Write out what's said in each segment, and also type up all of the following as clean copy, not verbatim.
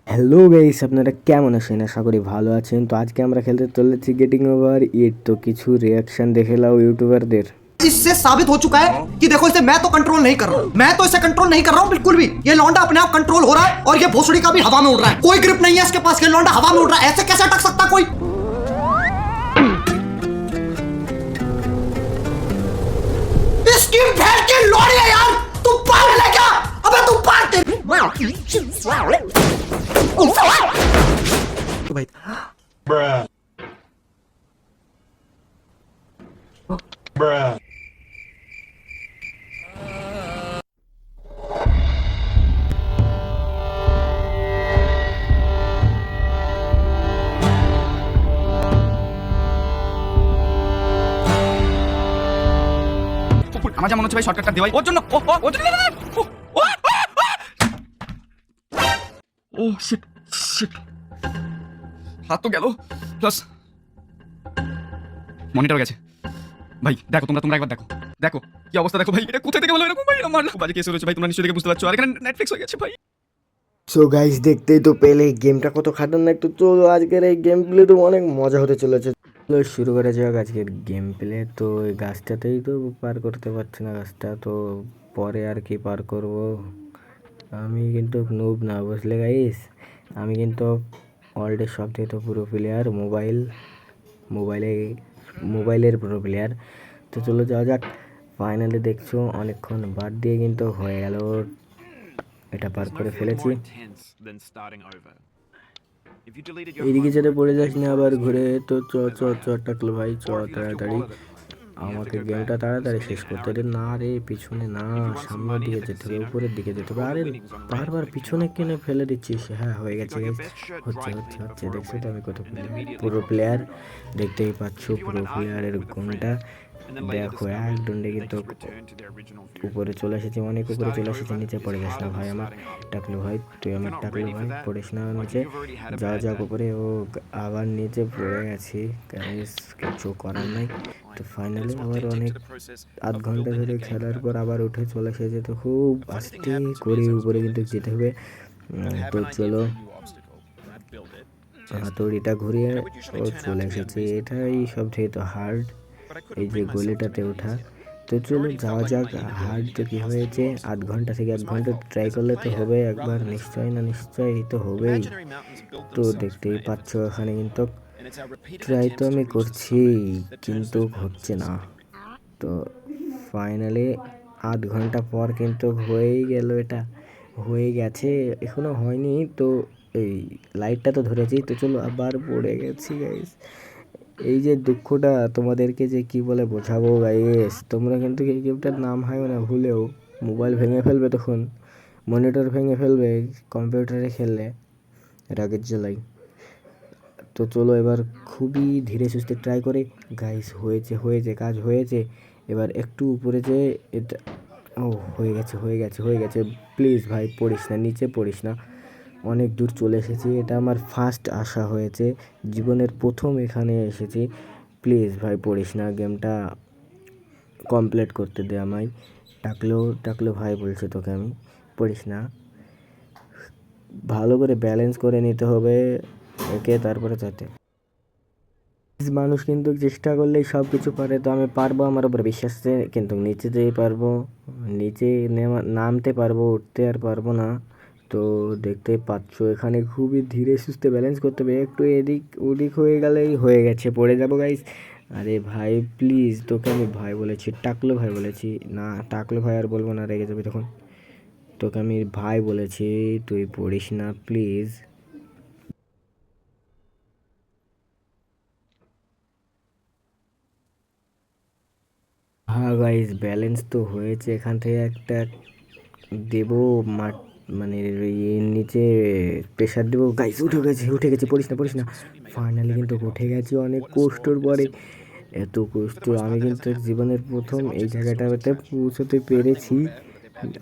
Hello guys, আপনারা কেমন আছেন? আশা করি ভালো আছেন। তো আজকে আমরা খেলতে চলেছি গেটিং ওভার ইট। তো কিছু রিয়াকশন দেখে নাও ইউটিউবারদের। इससे साबित हो चुका है कि देखो इसे मैं तो कंट्रोल नहीं कर रहा हूं, मैं तो इसे कंट्रोल नहीं कर रहा हूं बिल्कुल भी। ये लौंडा अपने आप कंट्रोल हो रहा है और ये भोसड़ी का भी हवा में उड़ रहा है। कोई ग्रिप नहीं है इसके पास, ये लौंडा हवा में उड़ रहा है। ऐसे कैसे अटक सकता कोई? इसकी भैंस की लौड़ी है यार। तू पागल है क्या? अबे तू पागल भाई। আমার যা মনে হচ্ছে ভাই শর্টকাটটা দেওয়াই ওর জন্য ওর জন্য ও শিট শিট হাত তো গেল প্লাস মনিটর গেছে। ভাই দেখো তোমরা একবার দেখো দেখো কি অবস্থা দেখো ভাই, এটা কোথা থেকে হলো এরকম ভাই? আমার বাজে কেস হয়েছে ভাই, তোমরা নিশ্চয়ই দেখে বুঝতে পারছো। আর এখানে নেটফ্লিক্স হয়ে গেছে ভাই। সো গাইস, দেখতেই তো পেলে গেমটা কত খাতারনাক। তো চলো আজকের এই গেম প্লে তো অনেক মজা হতে চলেছে। চলো শুরু করা যাক আজকের গেম প্লে। তো এই গাছটাতেই তো পার করতে পারছি না গাছটা, তো পরে আর কি পার করব। আমি কিন্তু নুব না, বুঝলে গাইস। আমি কিন্তু ওয়ার্ল্ডের সব থেকে তো পুরো প্লেয়ার, মোবাইলের পুরো প্লেয়ার। তো চলো যাওয়া যাক। ফাইনালি দেখছো অনেকক্ষণ বাদ দিয়ে কিন্তু হয়ে গেল, এটা পার করে ফেলেছি। এইদিকে যেতে পড়ে যাস না আবার ঘুরে। তো চ চ চ টাকলো ভাই, চ তাড়াতাড়ি। আমাকে গেমটা তাড়াতাড়ি শেষ করতে দে। না রে, পিছনে না, সামনের দিকে যেতে হবে, উপরের দিকে যেতে হবে। আরে বারবার পিছনে কেনে ফেলে দিচ্ছিস। হ্যাঁ হয়ে গেছে guys। হচ্ছে হচ্ছে হচ্ছে দেখছো তো আমি কত পুরো প্লেয়ার, দেখতেই পাচ্ছ পুরো প্লেয়ারের গুণটা দেখো। এক দণ্ডে কিন্তু উপরে চলে এসেছি, অনেক উপরে চলে এসেছি। নিচে পড়ে যাস না ভাই আমার। টাকলু ভাই, তুই আমার টাকলু ভাই, পড়িস না নিচে। যা যা উপরে। ও আবার নিচে পড়ে গেছি গাইস, কিছু করার নাই। তো ফাইনালি আবার অনেক আধ ঘন্টা ধরে খেলার পর আবার উঠে চলে এসেছে। তো খুব আস্তে করে উপরে কিন্তু যেতে হবে। তো চলো হাতুড়িটা ঘুরিয়ে ও চলে এসেছে। এটাই সব থেকে তো হার্ড, এই যে গলিটাতে ওঠা। তো চলো যাওয়া যাক। হার্ড তো কী হয়েছে, আধ ঘন্টা থেকে 1 ঘন্টা ট্রাই করলে তো হবে একবার, নিশ্চয় না নিশ্চয়ই তো হবেই। তো দেখতেই পাচ্ছ এখানে কিন্তু ট্রাই তো আমি করছি কিন্তু হচ্ছে না। তো ফাইনালি আধ ঘন্টা পর কিন্তু হয়েই গেল, এটা হয়ে গেছে, এখনো হয়নি। তো এই লাইটটা তো ধরেছি। তো চলো আবার পড়ে গেছি গাইস। এই যে দুঃখটা তোমাদেরকে যে কি বলে বোঝাবো গাইস। তোমরা কিন্তু এই গেমটার নাম হয় না ভুলেও, মোবাইল ভেঙে ফেলবে তখন, মনিটর ভেঙে ফেলবে কম্পিউটারে খেললে, রাগের জ্বালাই। তো চলো এবার খুবই ধীরে সুস্থে ট্রাই করে গাইস। হয়েছে হয়েছে, কাজ হয়েছে। এবার একটু উপরে যে এটা, ও হয়ে গেছে হয়ে গেছে হয়ে গেছে। প্লিজ ভাই পড়িস না, নিচে পড়িস না। অনেক দূর চলে এসেছি, এটা আমার ফার্স্ট আসা হয়েছে, জীবনের প্রথম এখানে এসেছি। প্লিজ ভাই পড়িস না, গেমটা কমপ্লিট করতে দে আমায়। টাকলেও ভাই বলছে তোকে আমি, পড়িস না। ভালো করে ব্যালেন্স করে নিতে হবে একে, তারপরে যাতে মানুষ কিন্তু চেষ্টা করলেই সব কিছু পারে। তো আমি পারবো, আমার উপর বিশ্বাস আছে, কিন্তু নিচে যেয়ে পারবো, নিচে নামতে পারবো, উঠতে আর পারবো না। তো দেখতে পাচ্ছ এখানে খুবই ধীরে সুস্থে ব্যালেন্স করতে হবে, একটু এদিক ওদিক হয়ে গেলেই হয়ে গেছে, পড়ে যাবো গাইস। আরে ভাই প্লিজ, তোকে আমি ভাই বলেছি, টাকলো ভাই বলেছি না, টাকলো ভাই আর বলবো না, রেগে যাবে তখন। তোকে আমি ভাই বলেছি, তুই পড়িস না প্লিজ। হ্যাঁ গাইস, ব্যালেন্স তো হয়েছে। এখান থেকে একটা দেবো মাঠ, মানে নিচে প্রেশার দেবো গাইস। উঠে গেছে, পড়িস না। ফাইনালি কিন্তু উঠে গেছি অনেক কষ্টর পরে। এত কষ্ট, আমি কিন্তু জীবনের প্রথম এই জায়গাটাতে পৌঁছতে পেরেছি।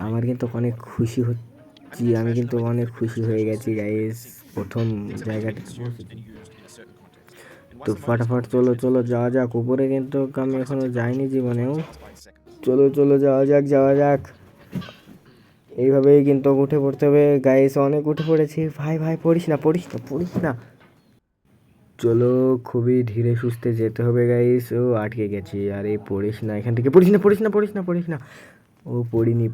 আমার কিন্তু অনেক খুশি হচ্ছি, আমি কিন্তু অনেক খুশি হয়ে গেছি গাইস, প্রথম জায়গাটা পৌঁছেছি। তো ফটাফট চলো চলো যাওয়া যাক উপরে, কিন্তু আমি এখনো যাইনি জীবনেও। চলো চলো যাওয়া যাক। এইভাবেই কিন্তু উঠে পড়তে হবে গাইস, অনেক উঠে পড়েছি। ভাই ভাই পড়িস না পড়িস না পড়িস না। চলো খুবই ধীরে সুস্থে যেতে হবে গাইস। ও আটকে গেছি, আরে পড়িস না এখান থেকে, পড়িস না পড়িস না পড়িস না পড়িস না। ও পড়িনি,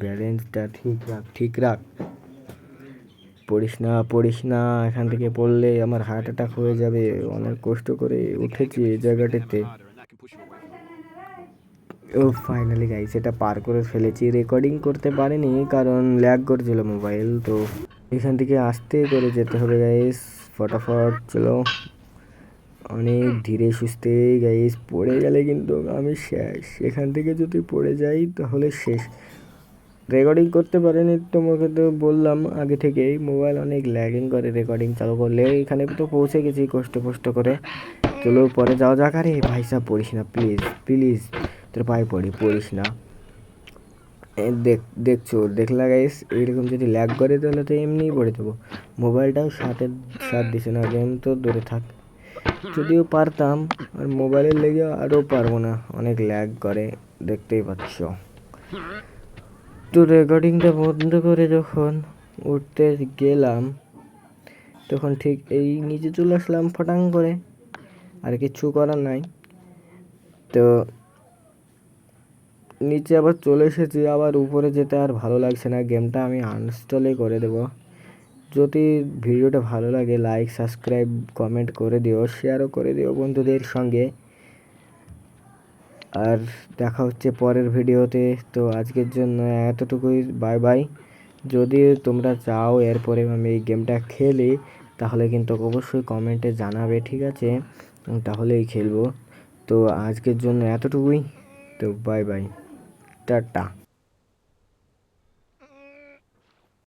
ব্যালেন্সটা ঠিক রাখ ঠিক রাখ। পড়িস না এখান থেকে পড়লে আমার হার্ট অ্যাটাক হয়ে যাবে। অনেক কষ্ট করে উঠেছি এই জায়গাটাতে। ও ফাইনালি গাইস এটা পার করে ফেলেছি। রেকর্ডিং করতে পারিনি কারণ ল্যাগ করছিল মোবাইল। তো এখান থেকে আস্তে করে যেতে হবে গাইস, ফটাফট চলো। অনেক ধীরে সুস্থে গাইস, পড়ে গেলে কিন্তু আমি শেষ। এখান থেকে যদি পড়ে যাই তাহলে শেষ। রেকর্ডিং করতে পারিনি, তোমাকে তো বললাম আগে থেকেই মোবাইল অনেক ল্যাগিং করে রেকর্ডিং চালু করলে। এখানে তো পৌঁছে গেছি কষ্ট করে। চলো পরে যাওয়া যাক। আরে ভাই সাহেব পড়িস না প্লিজ তোর পায়ে পড়িস না। দেখলা গাইস, এইরকম যদি ল্যাগ করে তাহলে তো এমনিই পড়ে যাবো। মোবাইলটাও সাথ দিছে না, গেম তো দূরে থাক। যদিও পারতাম, আর মোবাইলের লেগে আরও পারবো না, অনেক ল্যাগ করে দেখতেই পাচ্ছ। তো রেকর্ডিংটা বন্ধ করে যখন উঠতে গেলাম তখন ঠিক এই নিচে চলে আসলাম ফটাং করে। আর কিচ্ছু করার নাই। তো নিচে আবার চলে এসেছি, আবার উপরে যেতে আর ভালো লাগছে না। গেমটা আমি আনইনস্টলই করে দেব। যদি ভিডিওটা ভালো লাগে লাইক সাবস্ক্রাইব কমেন্ট করে দিও, শেয়ারও করে দিও বন্ধুদের সঙ্গে। আর দেখা হচ্ছে পরের ভিডিওতে। তো আজকের জন্য এতটুকুই, বাই বাই। যদি তোমরা চাও এরপরে আমি এই গেমটা খেলি তাহলে কিন্তু অবশ্যই কমেন্টে জানাবে, ঠিক আছে? তাহলেই খেলবো। তো আজকের জন্য এতটুকুই। তো বাই বাই, টাটা।